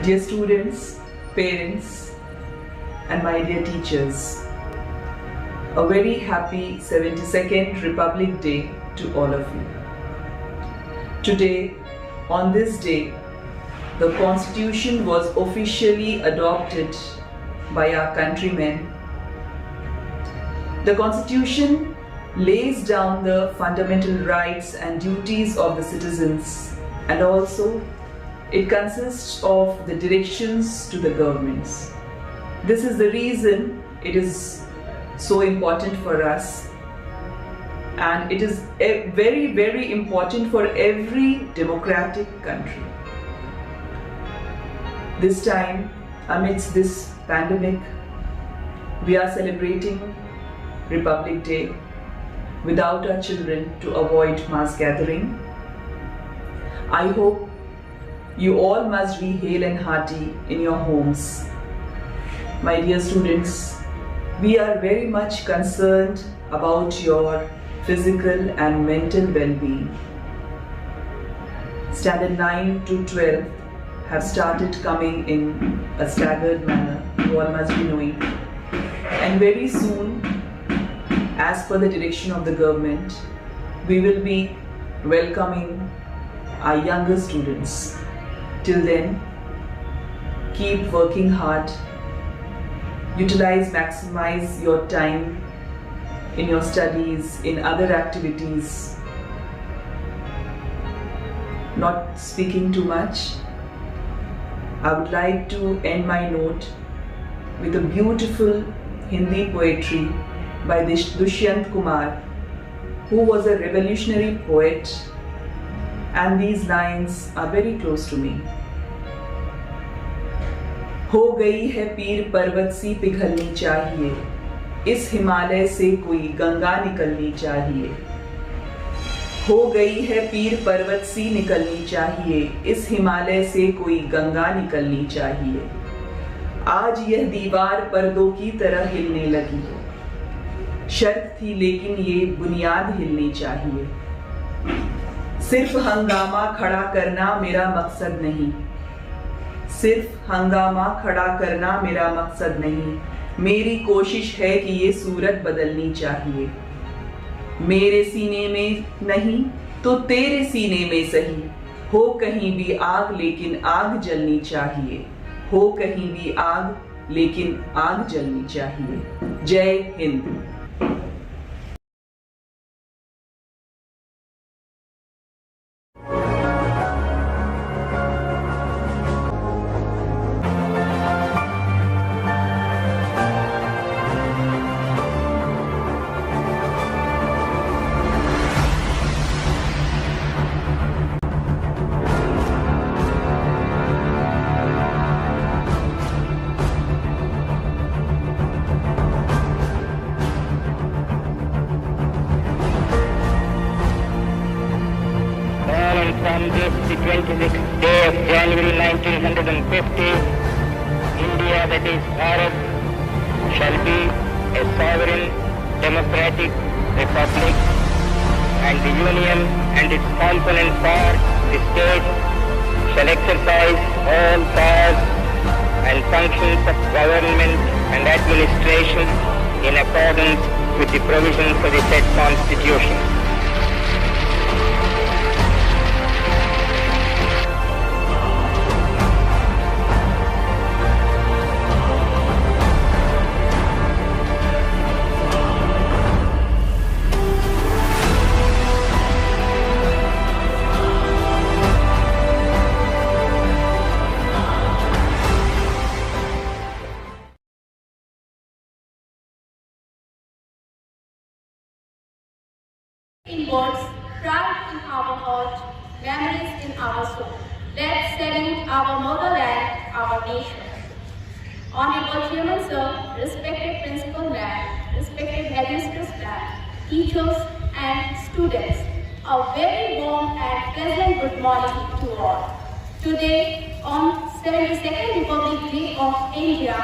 Dear students, parents, and my dear teachers, a very happy 72nd Republic Day to all of you. Today, on this day, the Constitution was officially adopted by our countrymen. The Constitution lays down the fundamental rights and duties of the citizens, and also it consists of the directions to the governments. This is the reason it is so important for us, and it is very, very important for every democratic country. This time, amidst this pandemic, we are celebrating Republic Day without our children to avoid mass gathering. I hope you all must be hale and hearty in your homes. My dear students, we are very much concerned about your physical and mental well-being. Standard 9 to 12 have started coming in a staggered manner, you all must be knowing. And very soon, as per the direction of the government, we will be welcoming our younger students. Till then, keep working hard, maximize your time in your studies, in other activities. Not speaking too much, I would like to end my note with a beautiful Hindi poetry by Dushyant Kumar, who was a revolutionary poet, and these lines are very close to me. हो गई है पीर पर्वत सी पिघलनी चाहिए, इस हिमालय से कोई गंगा निकलनी चाहिए। हो गई है पीर पर्वत सी निकलनी चाहिए, इस हिमालय से कोई गंगा निकलनी चाहिए। आज यह दीवार पर्दों की तरह हिलने लगी है, शर्त थी लेकिन ये बुनियाद हिलनी चाहिए। सिर्फ हंगामा खड़ा करना मेरा मकसद नहीं, सिर्फ हंगामा खड़ा करना मेरा मकसद नहीं, मेरी कोशिश है कि ये सूरत बदलनी चाहिए। मेरे सीने में नहीं तो तेरे सीने में सही, हो कहीं भी आग लेकिन आग जलनी चाहिए, हो कहीं भी आग लेकिन आग जलनी चाहिए। जय Hind. From this, the 26th day of January 1950, India, that is Bharat, shall be a sovereign, democratic republic, and the Union and its component parts, the state, shall exercise all powers and functions of government and administration in accordance with the provisions of the said Constitution. In words, pride in our heart, memories in our soul. Let's salute our motherland, our nation. Honorable Chairman Sir, respected Principal Ma'am, respected headmistress ma'am, teachers and students, a very warm and pleasant good morning to all. Today, on 72nd Republic Day of India,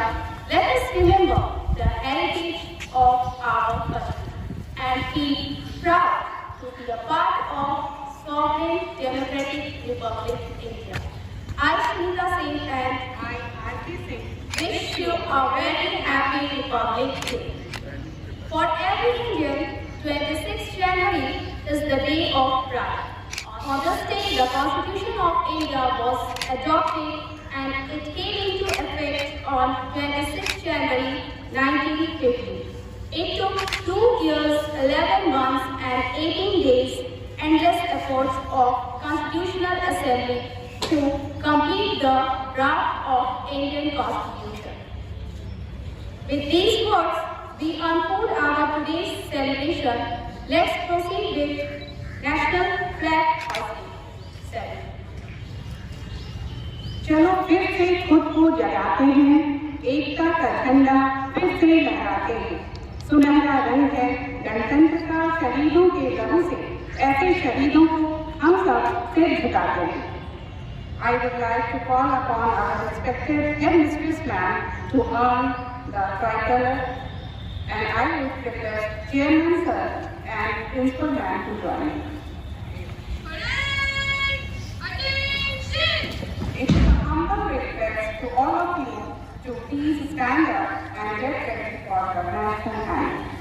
let us remember the heritage of our country and feel proud to be a part of sovereign democratic Republic India. I, Sunita Singh, and I, Aarti Singh, wish you a very happy Republic Day. For every Indian, 26th January is the day of pride. On this day, the Constitution of India was adopted and it came into effect on 26th January 1950. It took 2 years, 11 months and 18 days, endless efforts of Constitutional Assembly to complete the draft of Indian Constitution. With these words, we unfold our today's celebration. Let's proceed with National Flag Hoisting ceremony. चलो फिर से खुद को जगाते हैं, एकता का झंडा फिर से लहराते हैं। सुनहरा रंग है गणतंत्र का शहीदों के लहू से, ऐसे शहीदों को हम सब सिर झुकाते हैं। I would like to call upon our respected headmistress man to earn the tricolor, and I would request Chairman sir and Principal man to join. It is a humble request to all of you to please stand up and get ready for the national anthem.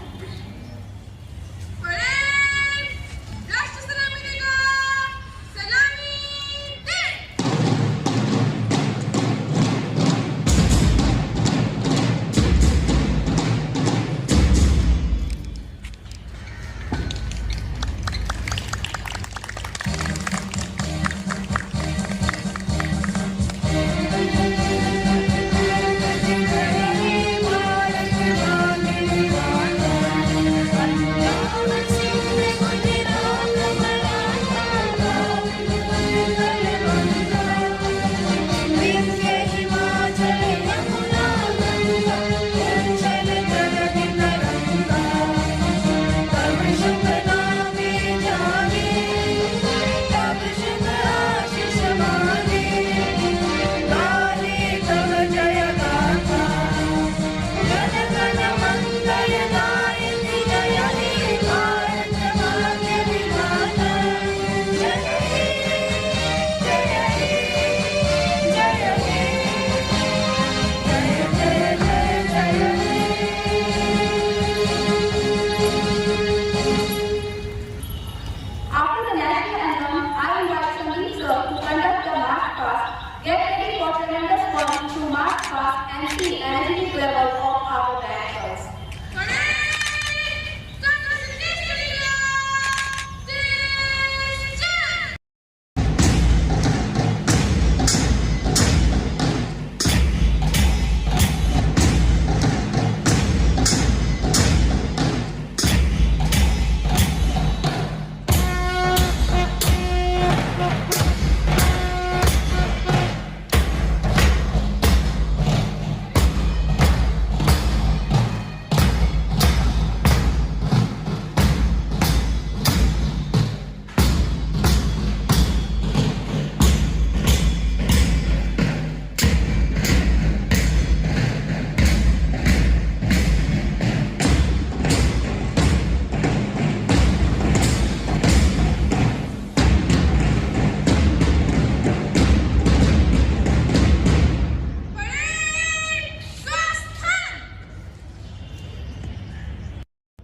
And see energetic level of our dancers.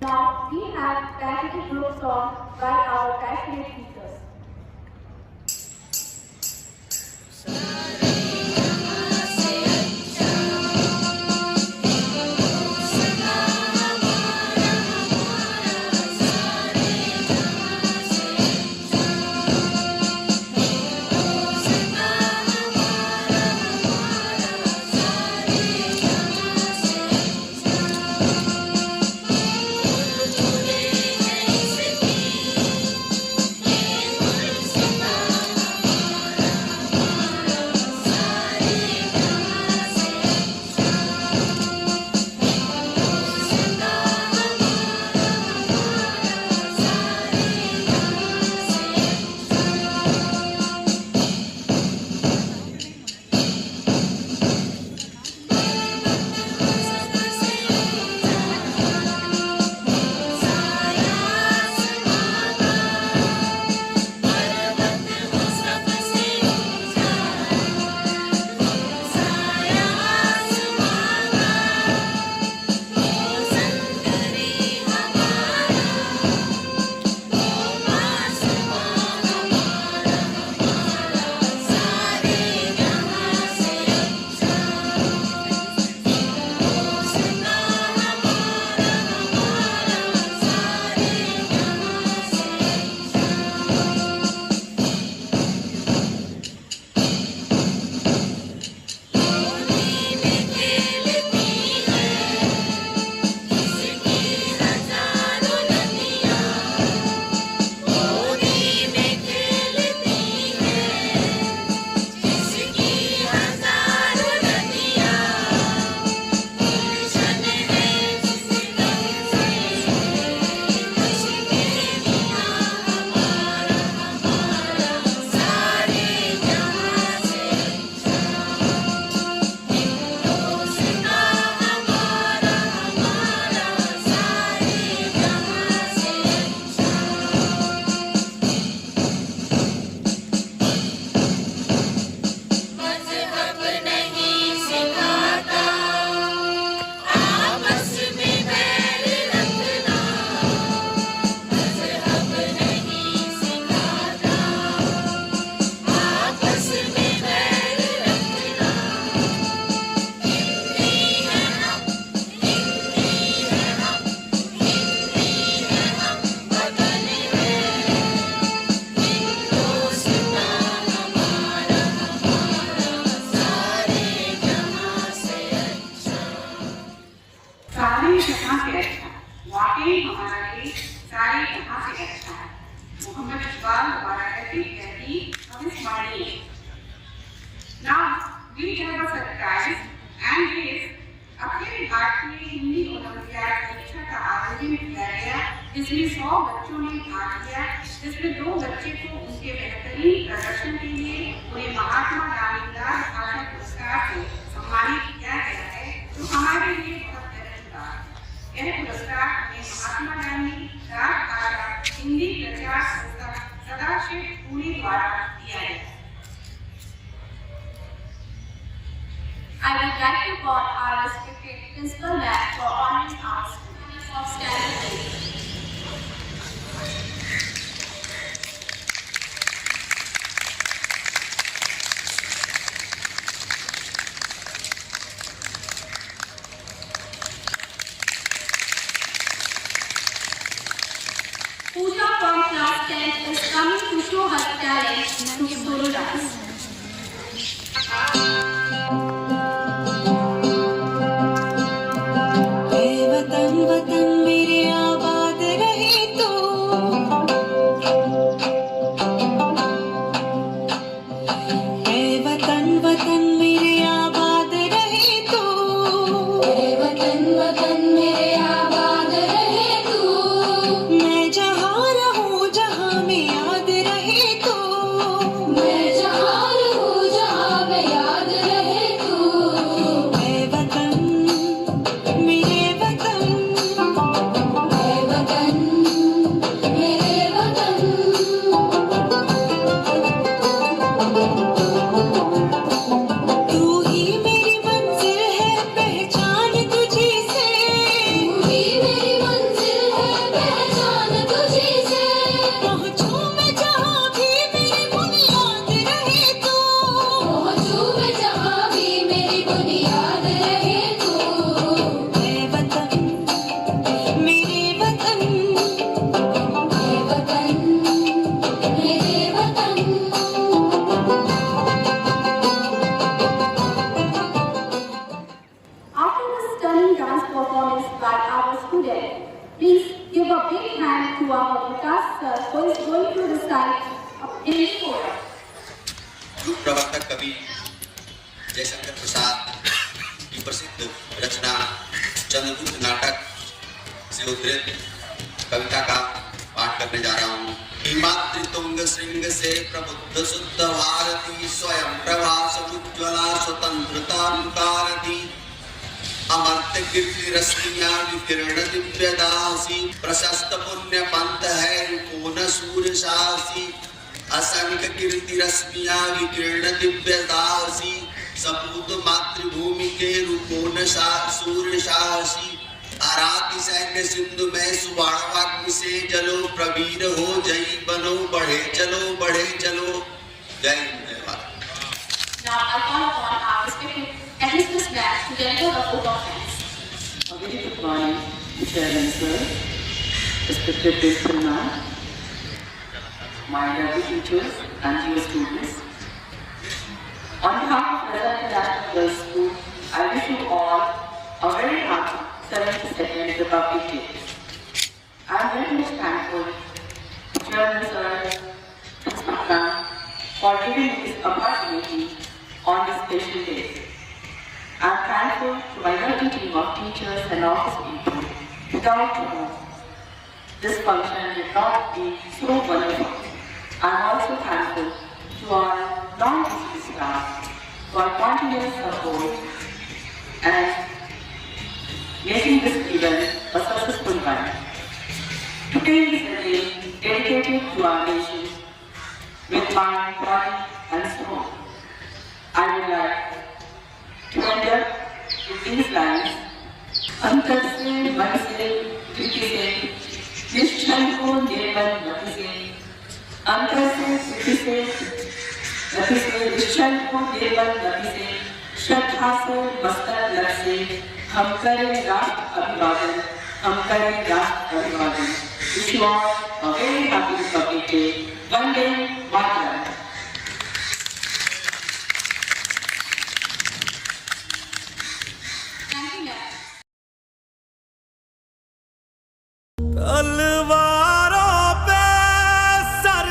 Now we have patriotic group song by our passionate teachers. विद्वान द्वारा कहती अविस्मरणीय। Now we have a surprise and is Akhil Bharatiya Hindi olympiad परीक्षा का आयोजन किया गया, जिसमें 100 बच्चों ने भाग लिया, जिसमें 2 बच्चे को उनके बेहतरीन प्रदर्शन के लिए उन्हें महात्मा गांधी भाषा पुरस्कार से सम्मानित किया गया है, जो हमारे लिए बहुत गर्व का है। यह पुरस्कार हमें महात्मा गांधी भाषा हिंदी प्रचार संस्था सदाशिव पुणे द्वारा दिया गया। I would like to call our respected Principal Ma'am for honoring our students of standing. Pooja from class 10 is coming to show her talent through solo dance. वतन मेरे आबाद रहे तो, वतन मेरे आबाद रहे तो, वतन मेरे आबाद रहे तो, मैं जहाँ रहूँ जहाँ में याद रहे तो, मैं जहाँ रहूँ जहाँ में याद रहे तो, वतन मेरे Please give a big hand to our Vikas sir who is going to recite a Hindi poem. युग प्रवर्तक कवि जयशंकर प्रसाद की प्रसिद्ध रचना चंद्रगुप्त नाटक से उद्धृत कविता का पाठ करने जा रहा हूँ। हिमाद्रितुंग श्रृंग से प्रबुद्ध शुद्ध भारती स्वयं प्रभा समुज्ज्वला स्वतंत्रता मुकारती अमर्त्य कीर्ति रश्मिया विकिरण दिव्य दासी प्रशस्त पुण्य पंथ है कोन सूर्य शासी असंख्य कीर्ति रश्मिया विकिरण दिव्य दासी सपूत मातृभूमि के रूपोन सूर्य शासी आराति सैन्य सिंधु में सुबाणवाग्नि से जलो प्रवीर हो जय बनो बढ़े चलो जय Hind. Now I call upon our respected Headmistress Ma'am to deliver the vote of thanks. A very good morning, Chairman Sir, respected Principal Ma'am, my lovely teachers and dear students. On behalf of President National Girls School, I wish you all a very happy 72nd Republic Day. I am very much thankful to Chairman Sir, Principal Ma'am, for giving me this opportunity on this special day. I am thankful to my lovely team of teachers and office people, without whom this function would not be so wonderful. I am also thankful to our non-teaching staff for continuous support and making this event a successful one. Today is a day dedicated to our nation with my body and soul. I would like to enter with these lines. अंतर से मन से वृत्ति से निश्चल को निर्मल मति से अंतर से वृत्ति से गति से निश्चल को निर्मल मति से श्रद्धा से मस्तक लग से हम करें राष्ट्र अभिवादन Wish you all a very happy Republic Day. Vande Mataram. तलवारों पे सर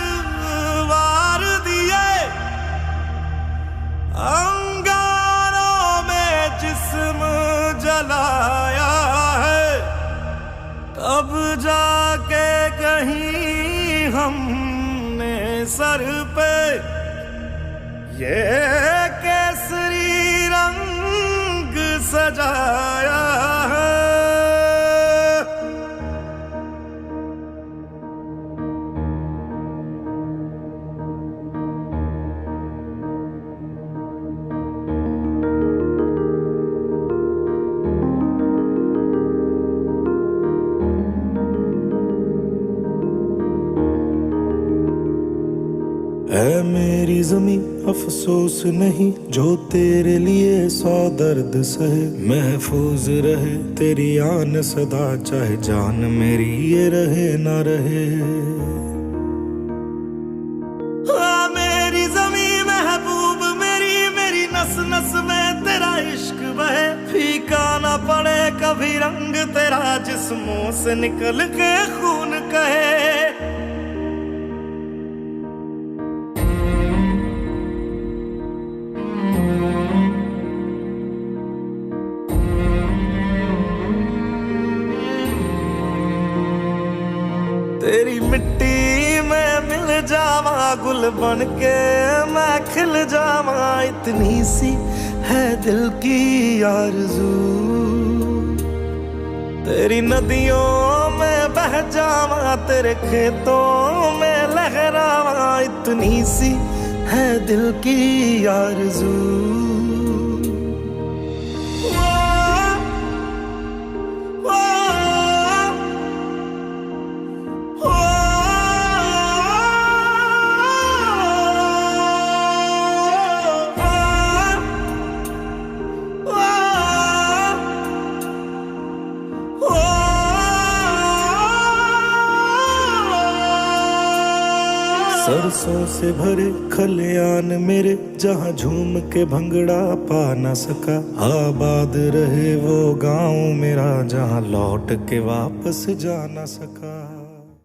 सर पे ये केसरी रंग सजाया है। ऐ मेरी ज़मीं अफसोस नहीं जो तेरे लिए 100 दर्द सहे, महफूज रहे तेरी आन सदा चाहे जान मेरी ये रहे ना रहे। मेरी ज़मीं महबूब मेरी, मेरी नस नस में तेरा इश्क बहे, फीका ना पड़े कभी रंग तेरा जिस्मों से निकल के खून कहे। तेरी मिट्टी में मिल जावा गुल बन के मैं खिल जावा, इतनी सी है दिल की आरज़ू। तेरी नदियों में बह जावा तेरे खेतों में लहरावा, इतनी सी है दिल की आरज़ू। सरसों से भरे खलियान मेरे जहाँ झूम के भंगड़ा पा न सका, आबाद रहे वो गाँव मेरा जहाँ लौट के वापस जा न सका।